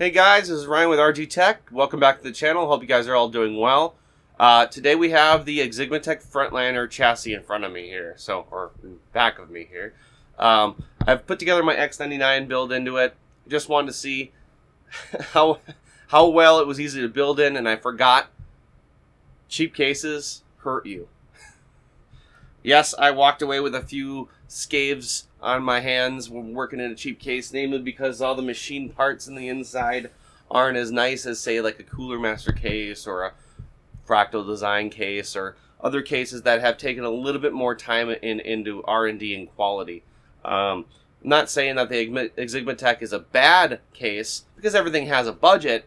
Hey guys, this is Ryan with RG Tech. Welcome back to the channel. Hope you guys are all doing well. Today we have the Xigmatek Frontliner chassis in front of me here, or in back of me here. I've put together my X99 build into it. Just wanted to see how well it was easy to build in, and I forgot cheap cases hurt you. Yes, I walked away with a few scaves on my hands when working in a cheap case, namely because all the machine parts in the inside aren't as nice as, say, like a Cooler Master case or a Fractal Design case or other cases that have taken a little bit more time into R&D and quality. I'm not saying that the Xigmatek is a bad case, because everything has a budget,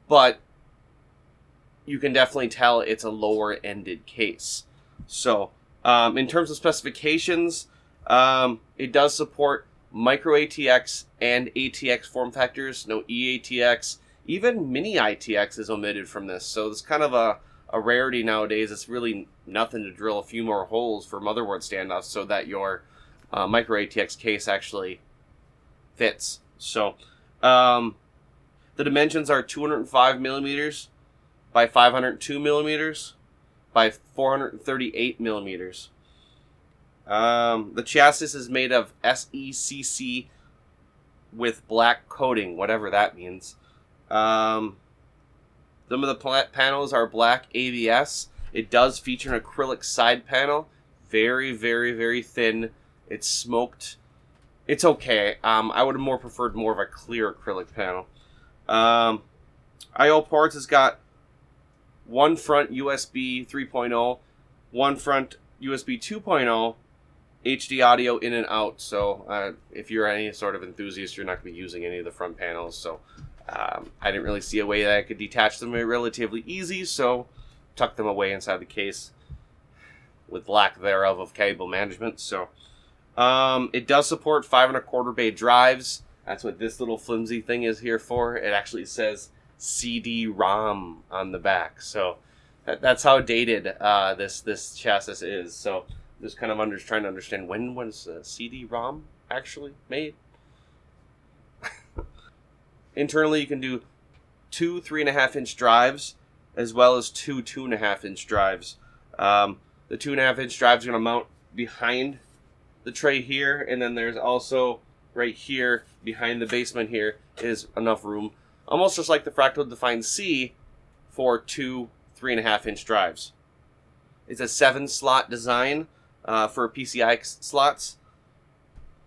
but you can definitely tell it's a lower-ended case. So, in terms of specifications, it does support micro ATX and ATX form factors, no eATX. Even mini ITX is omitted from this, so it's kind of a rarity nowadays. It's really nothing to drill a few more holes for motherboard standoffs so that your micro ATX case actually fits. So the dimensions are 205 millimeters by 502 millimeters by 438 millimeters. The chassis is made of SECC with black coating, whatever that means. Some of the panels are black ABS. It does feature an acrylic side panel. Very, very, very thin. It's smoked. It's okay. I would have more preferred more of a clear acrylic panel. I/O ports has got one front USB 3.0, one front USB 2.0, HD audio in and out. So if you're any sort of enthusiast, you're not going to be using any of the front panels. So I didn't really see a way that I could detach them relatively easy, so tuck them away inside the case with lack thereof of cable management. So it does support 5.25 bay drives. That's what this little flimsy thing is here for. It actually says CD-ROM on the back. So that's how dated this chassis is. So just kind of trying to understand, when was CD-ROM actually made? Internally, you can do two 3.5-inch drives as well as two 2.5-inch drives. The 2.5-inch drives are going to mount behind the tray here, and then there's also right here behind the basement here is enough room, almost just like the Fractal Define C, for two 3.5-inch drives. It's a 7-slot design for PCI slots.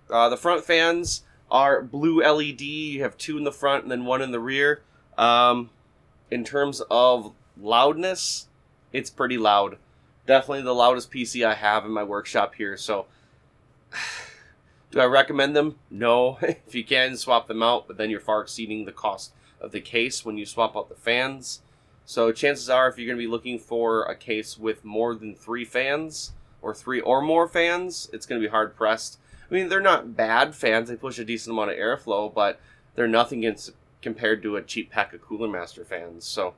The front fans are blue LED. You have two in the front and then one in the rear. In terms of loudness, it's pretty loud. Definitely the loudest PC I have in my workshop here. So, do I recommend them? No. If you can, swap them out, but then you're far exceeding the cost of the case when you swap out the fans. So chances are, if you're going to be looking for a case with more than 3 fans, or 3 or more fans, it's going to be hard pressed. I mean, they're not bad fans. They push a decent amount of airflow, but they're nothing compared to a cheap pack of Cooler Master fans. So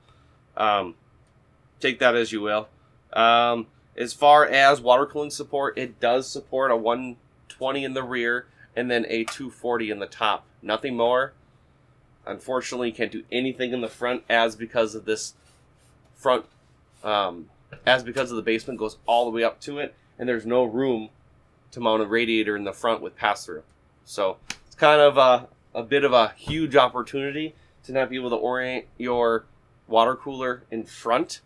take that as you will. As far as water cooling support, it does support a 120 in the rear and then a 240 in the top. Nothing more. Unfortunately, can't do anything in the front, because of this front, because of the basement goes all the way up to it, and there's no room to mount a radiator in the front with pass-through. So it's kind of a bit of a huge opportunity to not be able to orient your water cooler in front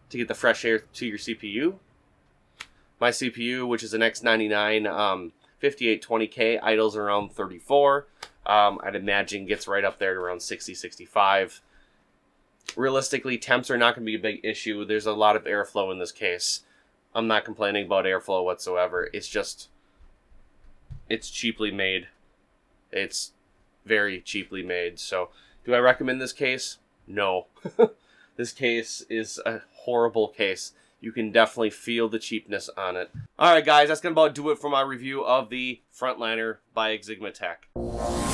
to get the fresh air to your CPU. My CPU, which is an X99 5820K, idles around 34. I'd imagine gets right up there to around 60, 65. Realistically, temps are not going to be a big issue. There's a lot of airflow in this case. I'm not complaining about airflow whatsoever. It's just, it's cheaply made. It's very cheaply made. So, do I recommend this case? No. This case is a horrible case. You can definitely feel the cheapness on it. Alright guys, that's going to about do it for my review of the Frontliner by Xigmatek.